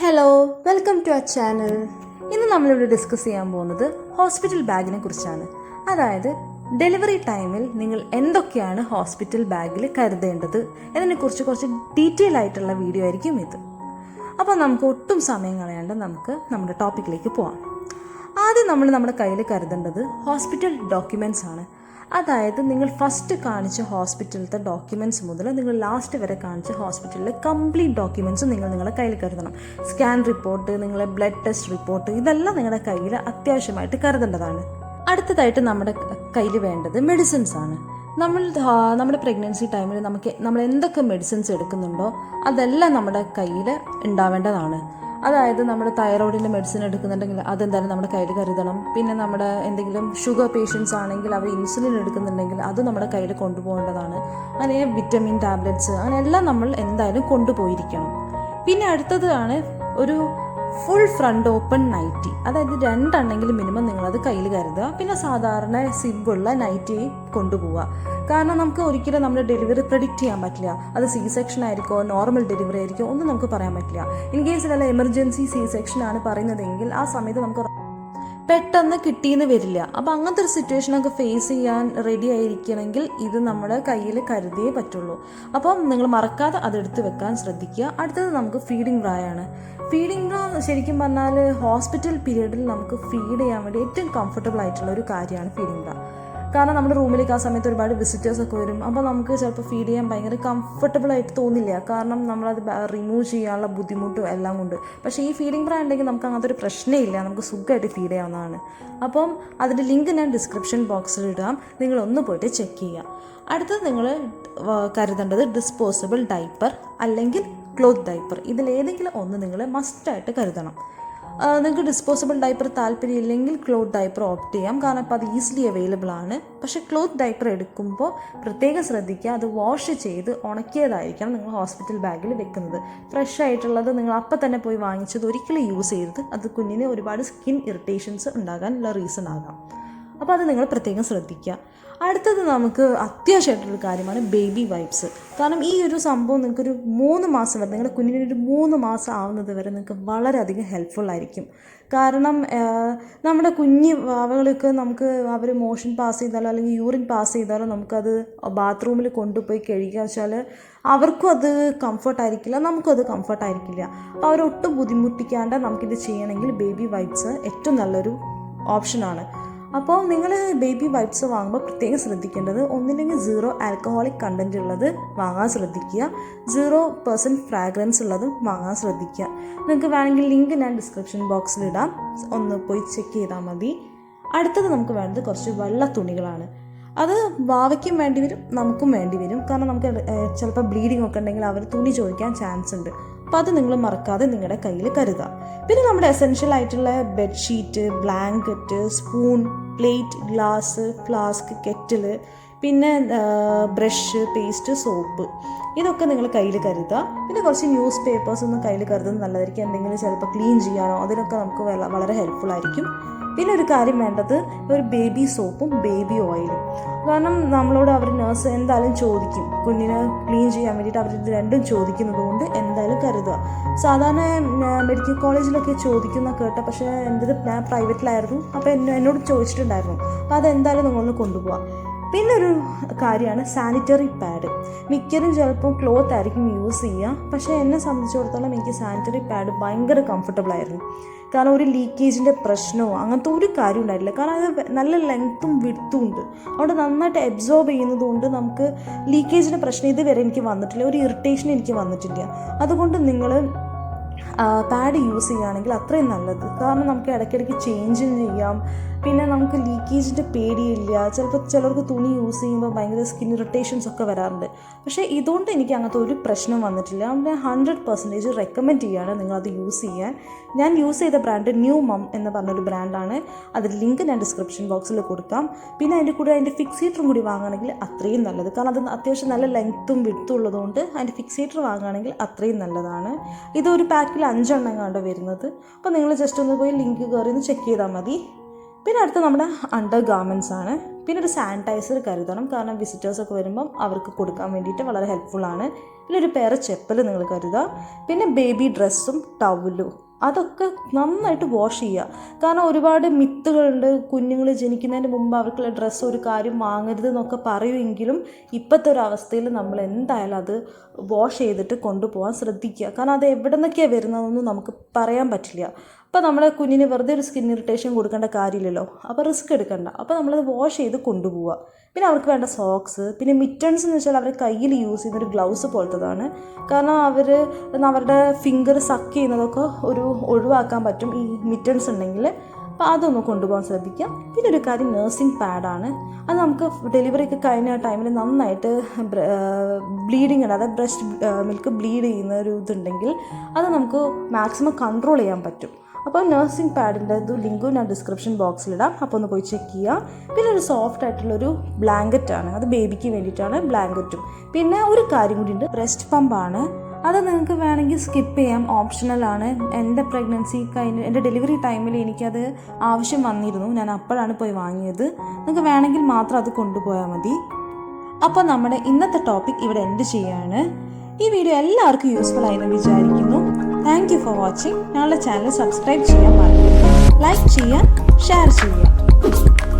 Hello, welcome to our channel. ഇന്ന് നമ്മളിവിടെ discuss ചെയ്യാൻ പോകുന്നത് ഹോസ്പിറ്റൽ ബാഗിനെ കുറിച്ചാണ്. അതായത് ഡെലിവറി ടൈമിൽ നിങ്ങൾ എന്തൊക്കെയാണ് ഹോസ്പിറ്റൽ ബാഗിൽ കരുതേണ്ടത് എന്നതിനെക്കുറിച്ച് കുറച്ച് ഡീറ്റെയിൽ ആയിട്ടുള്ള വീഡിയോ ആയിരിക്കും ഇത്. അപ്പോൾ നമുക്ക് ഒട്ടും സമയം കളയാണ്ട് നമുക്ക് നമ്മുടെ ടോപ്പിക്കിലേക്ക് പോവാം. ആദ്യം നമ്മൾ നമ്മുടെ കയ്യിൽ കരുതേണ്ടത് ഹോസ്പിറ്റൽ ഡോക്യുമെൻറ്റ്സ് ആണ്. അതായത് നിങ്ങൾ ഫസ്റ്റ് കാണിച്ച ഹോസ്പിറ്റലിലത്തെ ഡോക്യുമെൻറ്റ്സ് മുതൽ നിങ്ങൾ ലാസ്റ്റ് വരെ കാണിച്ച ഹോസ്പിറ്റലിലെ കംപ്ലീറ്റ് ഡോക്യുമെൻറ്റ്സ് നിങ്ങളുടെ കയ്യിൽ കരുതണം. സ്കാൻ റിപ്പോർട്ട്, നിങ്ങളെ ബ്ലഡ് ടെസ്റ്റ് റിപ്പോർട്ട്, ഇതെല്ലാം നിങ്ങളുടെ കയ്യിൽ അത്യാവശ്യമായിട്ട് കരുതേണ്ടതാണ്. അടുത്തതായിട്ട് നമ്മുടെ കയ്യിൽ വേണ്ടത് മെഡിസിൻസ് ആണ്. നമ്മുടെ പ്രഗ്നൻസി ടൈമിൽ നമ്മൾ എന്തൊക്കെ മെഡിസിൻസ് എടുക്കുന്നുണ്ടോ അതെല്ലാം നമ്മുടെ കയ്യിൽ ഉണ്ടാവേണ്ടതാണ്. അതായത് നമ്മുടെ തൈറോയിഡിൻ്റെ മെഡിസിൻ എടുക്കുന്നുണ്ടെങ്കിൽ അതെന്തായാലും നമ്മുടെ കയ്യിൽ കരുതണം. പിന്നെ നമ്മുടെ എന്തെങ്കിലും ഷുഗർ പേഷ്യൻസ് ആണെങ്കിൽ അവർ ഇൻസുലിൻ എടുക്കുന്നുണ്ടെങ്കിൽ അത് നമ്മുടെ കയ്യിൽ കൊണ്ടുപോകേണ്ടതാണ്. അങ്ങനെ വിറ്റമിൻ ടാബ്ലറ്റ്സ് അങ്ങനെ എല്ലാം നമ്മൾ എന്തായാലും കൊണ്ടുപോയിരിക്കണം. പിന്നെ അടുത്തതാണ് ഒരു ഫുൾ ഫ്രണ്ട് ഓപ്പൺ നൈറ്റി. അതായത് രണ്ടെണ്ണെങ്കിലും മിനിമം നിങ്ങളത് കയ്യിൽ കരുതുക. പിന്നെ സാധാരണ സിബുള്ള നൈറ്റി കൊണ്ടുപോവുക. കാരണം നമുക്ക് ഒരിക്കലും നമ്മുടെ ഡെലിവറി പ്രെഡിക്റ്റ് ചെയ്യാൻ പറ്റില്ല. അത് സി സെക്ഷൻ ആയിരിക്കോ നോർമൽ ഡെലിവറി ആയിരിക്കോ ഒന്നും നമുക്ക് പറയാൻ പറ്റില്ല. ഇൻ കേസിലല്ല എമർജൻസി സി സെക്ഷൻ ആണ് പറയുന്നതെങ്കിൽ ആ സമയത്ത് നമുക്ക് പെട്ടെന്ന് കിട്ടിയെന്ന് വരില്ല. അപ്പോൾ അങ്ങനത്തെ ഒരു സിറ്റുവേഷനൊക്കെ ഫേസ് ചെയ്യാൻ റെഡി ആയിരിക്കണമെങ്കിൽ ഇത് നമ്മുടെ കയ്യിൽ കരുതിയേ പറ്റുള്ളൂ. അപ്പം നിങ്ങൾ മറക്കാതെ അതെടുത്ത് വെക്കാൻ ശ്രദ്ധിക്കുക. അടുത്തത് നമുക്ക് ഫീഡിങ് ബ്രായാണ്. ഫീഡിങ് ബ്രാ ശരിക്കും പറഞ്ഞാൽ ഹോസ്പിറ്റൽ പീരീഡിൽ നമുക്ക് ഫീഡ് ചെയ്യാൻ വേണ്ടി ഏറ്റവും കംഫർട്ടബിൾ ആയിട്ടുള്ള ഒരു കാര്യമാണ് ഫീഡിങ് ബ്രാ. കാരണം നമ്മുടെ റൂമിലേക്ക് ആ സമയത്ത് ഒരുപാട് വിസിറ്റേഴ്സൊക്കെ വരും. അപ്പോൾ നമുക്ക് ചിലപ്പോൾ ഫീഡ് ചെയ്യാൻ ഭയങ്കര കംഫർട്ടബിൾ ആയിട്ട് തോന്നില്ല. കാരണം നമ്മളത് റിമൂവ് ചെയ്യാനുള്ള ബുദ്ധിമുട്ടും എല്ലാം കൊണ്ട്. പക്ഷേ ഈ ഫീഡിങ് ബ്രാ ഉണ്ടെങ്കിൽ നമുക്ക് അങ്ങനത്തെ ഒരു പ്രശ്നമില്ല, നമുക്ക് സുഖമായിട്ട് ഫീഡ് ചെയ്യാവുന്നതാണ്. അപ്പം അതിൻ്റെ ലിങ്ക് ഞാൻ ഡിസ്ക്രിപ്ഷൻ ബോക്സിൽ ഇടാം, നിങ്ങളൊന്ന് പോയിട്ട് ചെക്ക് ചെയ്യുക. അടുത്തത് നിങ്ങൾ കരുതേണ്ടത് ഡിസ്പോസിബിൾ ഡൈപ്പർ അല്ലെങ്കിൽ ക്ലോത്ത് ഡൈപ്പർ. ഇതിലേതെങ്കിലും ഒന്ന് നിങ്ങൾ മസ്റ്റായിട്ട് കരുതണം. നിങ്ങൾക്ക് ഡിസ്പോസിബിൾ ഡൈപ്പർ താല്പര്യമില്ലെങ്കിൽ ക്ലോത്ത് ഡൈപ്പർ ഓപ്റ്റ് ചെയ്യാം. കാരണം ഇപ്പോൾ അത് ഈസിലി അവൈലബിൾ ആണ്. പക്ഷേ ക്ലോത്ത് ഡൈപ്പർ എടുക്കുമ്പോൾ പ്രത്യേകം ശ്രദ്ധിക്കുക, അത് വാഷ് ചെയ്ത് ഉണക്കിയതായിരിക്കണം നിങ്ങൾ ഹോസ്പിറ്റൽ ബാഗിൽ വെക്കുന്നത്. ഫ്രഷ് ആയിട്ടുള്ളത് നിങ്ങൾ അപ്പം തന്നെ പോയി വാങ്ങിച്ചത് ഒരിക്കലും യൂസ് ചെയ്യരുത്. അത് കുഞ്ഞിന് ഒരുപാട് സ്കിൻ ഇറിറ്റേഷൻസ് ഉണ്ടാകാനുള്ള റീസൺ ആകാം. അപ്പോൾ അത് നിങ്ങൾ പ്രത്യേകം ശ്രദ്ധിക്കുക. അടുത്തത് നമുക്ക് അത്യാവശ്യമായിട്ടുള്ളൊരു കാര്യമാണ് ബേബി വൈപ്സ്. കാരണം ഈ ഒരു സംഭവം നിങ്ങൾക്കൊരു 3 മാസം വരെ, നിങ്ങളുടെ കുഞ്ഞിനൊരു 3 മാസം ആവുന്നത് വരെ നിങ്ങൾക്ക് വളരെയധികം ഹെൽപ്ഫുള്ളായിരിക്കും. കാരണം നമ്മുടെ കുഞ്ഞ് വാവകൾക്ക് നമുക്ക് അവർ മോഷൻ പാസ് ചെയ്താലോ അല്ലെങ്കിൽ യൂറിൻ പാസ് ചെയ്താലോ നമുക്കത് ബാത്റൂമിൽ കൊണ്ടുപോയി കഴുകുക വെച്ചാൽ അവർക്കും അത് കംഫർട്ടായിരിക്കില്ല, നമുക്കും അത് കംഫർട്ടായിരിക്കില്ല. അപ്പോൾ അവരൊട്ടും ബുദ്ധിമുട്ടിക്കാണ്ട് നമുക്കിത് ചെയ്യണമെങ്കിൽ ബേബി വൈപ്സ് ഏറ്റവും നല്ലൊരു ഓപ്ഷനാണ്. അപ്പോൾ നിങ്ങൾ ബേബി വൈപ്സ് വാങ്ങുമ്പോൾ പ്രത്യേകം ശ്രദ്ധിക്കേണ്ടത് ഒന്നില്ലെങ്കിൽ 0 ആൽക്കഹോളിക് കണ്ടൻറ്റ് ഉള്ളത് വാങ്ങാൻ ശ്രദ്ധിക്കുക, 0% ഫ്രാഗ്രൻസ് ഉള്ളതും വാങ്ങാൻ ശ്രദ്ധിക്കുക. നിങ്ങൾക്ക് വേണമെങ്കിൽ ലിങ്ക് ഞാൻ ഡിസ്ക്രിപ്ഷൻ ബോക്സിൽ ഇടാം, ഒന്ന് പോയി ചെക്ക് ചെയ്താൽ മതി. അടുത്തത് നമുക്ക് വേണ്ടത് കുറച്ച് വെള്ള തുണികളാണ്. അത് വാവയ്ക്കും വേണ്ടി വരും, നമുക്കും വേണ്ടി വരും. കാരണം നമുക്ക് ചിലപ്പോൾ ബ്ലീഡിങ് ഒക്കെ ഉണ്ടെങ്കിൽ അവർ തുണി ചോദിക്കാൻ ചാൻസ് ഉണ്ട്. അപ്പോൾ അത് നിങ്ങൾ മറക്കാതെ നിങ്ങളുടെ കയ്യിൽ കരുതുക. പിന്നെ നമ്മുടെ എസെൻഷ്യൽ ആയിട്ടുള്ള bedsheet, blanket, spoon, plate, glass, flask, kettle, പിന്നെ ബ്രഷ്, പേസ്റ്റ്, സോപ്പ്, ഇതൊക്കെ നിങ്ങൾ കയ്യിൽ കരുതുക. പിന്നെ കുറച്ച് ന്യൂസ് പേപ്പേഴ്സ് ഒന്നും കയ്യിൽ കരുതുന്നത് നല്ലതായിരിക്കും. എന്തെങ്കിലും ചിലപ്പോൾ ക്ലീൻ ചെയ്യാനോ അതിനൊക്കെ നമുക്ക് വളരെ ഹെൽപ്ഫുൾ ആയിരിക്കും. പിന്നെ ഒരു കാര്യം വേണ്ടത് ഒരു ബേബി സോപ്പും ബേബി ഓയിലും. കാരണം നമ്മളോട് അവർ നേഴ്സ് എന്തായാലും ചോദിക്കും, കുഞ്ഞിനെ ക്ലീൻ ചെയ്യാൻ വേണ്ടിയിട്ട് അവർ ഇത് രണ്ടും ചോദിക്കുന്നത് കൊണ്ട് എന്തായാലും കരുതുക. സാധാരണ മെഡിക്കൽ കോളേജിലൊക്കെ ചോദിക്കുന്ന കേട്ട, പക്ഷേ ഞാൻ പ്രൈവറ്റിലായിരുന്നു, അപ്പോൾ എന്നോട് ചോദിച്ചിട്ടുണ്ടായിരുന്നു. അപ്പോൾ അതെന്തായാലും നിങ്ങളൊന്ന് കൊണ്ടുപോകാം. പിന്നെ ഒരു കാര്യമാണ് സാനിറ്ററി പാഡ്. മിക്കരും ചിലപ്പോൾ ക്ലോത്ത് ആയിരിക്കും യൂസ് ചെയ്യുക, പക്ഷേ എന്നെ സംബന്ധിച്ചിടത്തോളം എനിക്ക് സാനിറ്ററി പാഡ് ഭയങ്കര കംഫർട്ടബിൾ ആയിരുന്നു. കാരണം ഒരു ലീക്കേജിൻ്റെ പ്രശ്നമോ അങ്ങനത്തെ ഒരു കാര്യം ഉണ്ടായിട്ടില്ല. കാരണം അത് നല്ല ലെങ്ത്തും വിഡ്ത്തും ഉണ്ട്, അവിടെ നന്നായിട്ട് അബ്സോർബ് ചെയ്യുന്നത് കൊണ്ട് നമുക്ക് ലീക്കേജിൻ്റെ പ്രശ്നം ഇതുവരെ എനിക്ക് വന്നിട്ടില്ല, ഒരു ഇറിറ്റേഷൻ എനിക്ക് വന്നിട്ടില്ല. അതുകൊണ്ട് നിങ്ങൾ പാഡ് യൂസ് ചെയ്യുകയാണെങ്കിൽ അത്രയും നല്ലത്. കാരണം നമുക്ക് ഇടയ്ക്കിടയ്ക്ക് ചേഞ്ച് ചെയ്യാം. പിന്നെ നമുക്ക് ലീക്കേജിൻ്റെ പേടിയില്ല. ചിലപ്പോൾ ചിലർക്ക് തുണി യൂസ് ചെയ്യുമ്പോൾ ഭയങ്കര സ്കിൻ ഇറിറ്റേഷൻസ് ഒക്കെ വരാറുണ്ട്. പക്ഷേ ഇതുകൊണ്ട് എനിക്ക് അങ്ങനത്തെ ഒരു പ്രശ്നം വന്നിട്ടില്ല. ഞാൻ 100% റെക്കമെൻഡ് ചെയ്യുകയാണ് നിങ്ങളത് യൂസ് ചെയ്യാൻ. ഞാൻ യൂസ് ചെയ്ത ബ്രാൻഡ് ന്യൂ മം എന്ന് പറഞ്ഞൊരു ബ്രാൻഡാണ്. അതിൻ്റെ ലിങ്ക് ഞാൻ ഡിസ്ക്രിപ്ഷൻ ബോക്സിൽ കൊടുക്കാം. പിന്നെ അതിൻ്റെ കൂടെ അതിൻ്റെ ഫിക്സേറ്ററും കൂടി വാങ്ങുകയാണെങ്കിൽ അത്രയും നല്ലത്. കാരണം അത് അത്യാവശ്യം നല്ല ലെങ്ത്തും വിഡ്ത്തും ഉള്ളതുകൊണ്ട് അതിൻ്റെ ഫിക്സേറ്റർ വാങ്ങുകയാണെങ്കിൽ അത്രയും നല്ലതാണ്. ഇതൊരു പാക്കിൽ 5 എണ്ണം കണ്ട് വരുന്നത്. അപ്പോൾ നിങ്ങൾ ജസ്റ്റ് ഒന്ന് പോയി ലിങ്ക് കയറി ഒന്ന് ചെക്ക് ചെയ്താൽ മതി. പിന്നെ അടുത്ത നമ്മുടെ അണ്ടർ ഗാർമെൻറ്റ്സ് ആണ്. പിന്നെ ഒരു സാനിറ്റൈസർ കരുതണം, കാരണം വിസിറ്റേഴ്സൊക്കെ വരുമ്പം അവർക്ക് കൊടുക്കാൻ വേണ്ടിയിട്ട് വളരെ ഹെൽപ്ഫുള്ളാണ്. പിന്നെ ഒരു പെയർ ചെപ്പൽ നിങ്ങൾ കരുതുക. പിന്നെ ബേബി ഡ്രസ്സും ടവലും അതൊക്കെ നന്നായിട്ട് വാഷ് ചെയ്യുക. കാരണം ഒരുപാട് മിത്തുകളുണ്ട്, കുഞ്ഞുങ്ങൾ ജനിക്കുന്നതിന് മുമ്പ് അവർക്കുള്ള ഡ്രസ്സ് ഒരു കാര്യം വാങ്ങരുത് എന്നൊക്കെ പറയുമെങ്കിലും ഇപ്പോഴത്തെ ഒരു അവസ്ഥയിൽ നമ്മൾ എന്തായാലും അത് വാഷ് ചെയ്തിട്ട് കൊണ്ടുപോകാൻ ശ്രദ്ധിക്കുക. കാരണം അത് എവിടെ നിന്നൊക്കെയാണ് വരുന്നതെന്നൊന്നും നമുക്ക് പറയാൻ പറ്റില്ല. അപ്പോൾ നമ്മുടെ കുഞ്ഞിന് വെറുതെ ഒരു സ്കിൻ ഇറിറ്റേഷൻ കൊടുക്കേണ്ട കാര്യമില്ലല്ലോ, അപ്പോൾ റിസ്ക് എടുക്കണ്ട. അപ്പോൾ നമ്മളത് വാഷ് ചെയ്ത് കൊണ്ടുപോവുക. പിന്നെ അവർക്ക് വേണ്ട സോക്സ്, പിന്നെ മിറ്റൻസ് എന്ന് വെച്ചാൽ അവർ കയ്യിൽ യൂസ് ചെയ്യുന്നൊരു ഗ്ലൗസ് പോലത്തതാണ്. കാരണം അവരുടെ ഫിംഗർ സക്ക് ചെയ്യുന്നതൊക്കെ ഒഴിവാക്കാൻ പറ്റും ഈ മിറ്റൻസ് ഉണ്ടെങ്കിൽ. അപ്പോൾ അതൊന്ന് കൊണ്ടുപോകാൻ ശ്രദ്ധിക്കാം. പിന്നെ ഒരു കാര്യം നഴ്സിംഗ് പാഡാണ്. അത് നമുക്ക് ഡെലിവറി ഒക്കെ കഴിഞ്ഞ ടൈമിൽ നന്നായിട്ട് ബ്ലീഡിങ് ഉണ്ട്, അതായത് ബ്രസ്റ്റ് മിൽക്ക് ബ്ലീഡ് ചെയ്യുന്ന ഒരു ഇതുണ്ടെങ്കിൽ അത് നമുക്ക് മാക്സിമം കൺട്രോൾ ചെയ്യാൻ പറ്റും. അപ്പോൾ നഴ്സിംഗ് പാഡിൻ്റെ ലിങ്കും ഞാൻ ഡിസ്ക്രിപ്ഷൻ ബോക്സിലിടാം, അപ്പോൾ ഒന്ന് പോയി ചെക്ക് ചെയ്യുക. പിന്നെ ഒരു സോഫ്റ്റ് ആയിട്ടുള്ളൊരു ബ്ലാങ്കറ്റാണ്, അത് ബേബിക്ക് വേണ്ടിയിട്ടാണ് ബ്ലാങ്കറ്റും. പിന്നെ ഒരു കാര്യം കൂടി ഉണ്ട്, ബ്രസ്റ്റ് പമ്പാണ്. അത് നിങ്ങൾക്ക് വേണമെങ്കിൽ സ്കിപ്പ് ചെയ്യാം, ഓപ്ഷണലാണ്. എൻ്റെ പ്രഗ്നൻസി എൻ്റെ ഡെലിവറി ടൈമിൽ എനിക്കത് ആവശ്യം വന്നിരുന്നു, ഞാൻ അപ്പോഴാണ് പോയി വാങ്ങിയത്. നിങ്ങൾക്ക് വേണമെങ്കിൽ മാത്രം അത് കൊണ്ടുപോയാൽ മതി. അപ്പോൾ നമ്മുടെ ഇന്നത്തെ ടോപ്പിക് ഇവിടെ എൻഡ് ചെയ്യാണ്. ഈ വീഡിയോ എല്ലാവർക്കും യൂസ്ഫുൾ ആയെന്ന് വിചാരിക്കുന്നു. Thank you for watching. ഞങ്ങളുടെ ചാനൽ സബ്സ്ക്രൈബ് ചെയ്യാൻ മറക്കരുത്. ലൈക്ക് ചെയ്യുക, ഷെയർ ചെയ്യുക.